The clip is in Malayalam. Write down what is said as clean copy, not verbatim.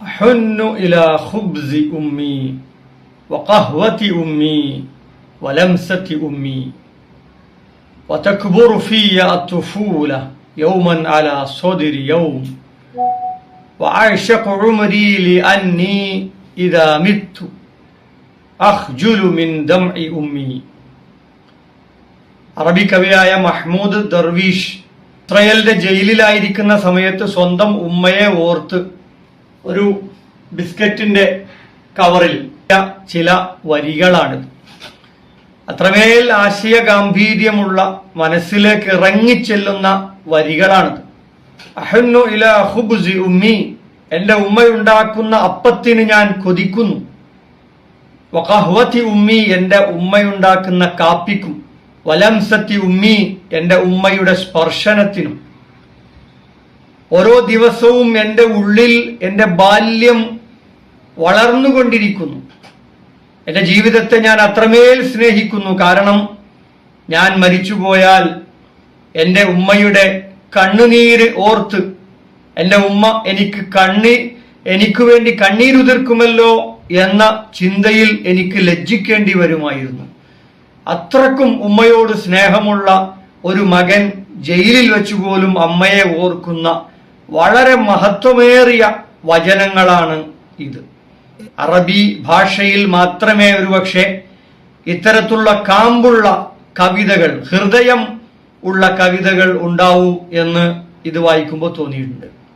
أحن إلى خبز أمي وقهوة أمي ولمسة أمي وتكبر في الطفولة يوما على صدر يوم وأعشق عمري لأني إذا مت أخجل من دمع أمي. അറബി കവിയായ മഹ്മൂദ് ദർവീഷ് ഇസ്രയേലിന്റെ ജയിലിലായിരിക്കുന്ന സമയത്ത് സ്വന്തം ഉമ്മയെ ഓർത്ത് ഒരു ബിസ്ക്കറ്റിന്റെ കവറിൽ ചില വരികളാണിത്. അത്രമേൽ ആശയ ഗാംഭീര്യമുള്ള മനസ്സിലേക്ക് ഇറങ്ങിച്ചെല്ലുന്ന വരികളാണിത്. അഹന്നു ഇലാ ഖുബ്സി ഉമ്മി, എന്റെ ഉമ്മയുണ്ടാക്കുന്ന അപ്പത്തിന് ഞാൻ കൊതിക്കുന്നു. വഖഹ്വതി ഉമ്മി, എന്റെ ഉമ്മയുണ്ടാക്കുന്ന കാപ്പിക്കും. വലംസത്തി ഉമ്മി, എന്റെ ഉമ്മയുടെ സ്പർശനത്തിനും. ഓരോ ദിവസവും എന്റെ ഉള്ളിൽ എന്റെ ബാല്യം വളർന്നുകൊണ്ടിരിക്കുന്നു. എന്റെ ജീവിതത്തെ ഞാൻ അത്രമേൽ സ്നേഹിക്കുന്നു. കാരണം ഞാൻ മരിച്ചുപോയാൽ എന്റെ ഉമ്മയുടെ കണ്ണുനീര് ഓർത്ത് എന്റെ ഉമ്മ എനിക്ക് വേണ്ടി കണ്ണീരുതിർക്കുമല്ലോ എന്ന ചിന്തയിൽ എനിക്ക് ലജ്ജിക്കേണ്ടി വരുമായിരുന്നു. അത്രക്കും ഉമ്മയോട് സ്നേഹമുള്ള ഒരു മകൻ ജയിലിൽ വെച്ചുപോലും അമ്മയെ ഓർക്കുന്ന വളരെ മഹത്വമേറിയ വചനങ്ങളാണ് ഇത്. അറബി ഭാഷയിൽ മാത്രമേ ഒരുപക്ഷെ ഇത്തരത്തിലുള്ള കാമ്പുള്ള കവിതകൾ, ഹൃദയം ഉള്ള കവിതകൾ ഉണ്ടാവൂ എന്ന് ഇത് വായിക്കുമ്പോൾ തോന്നിയിട്ടുണ്ട്.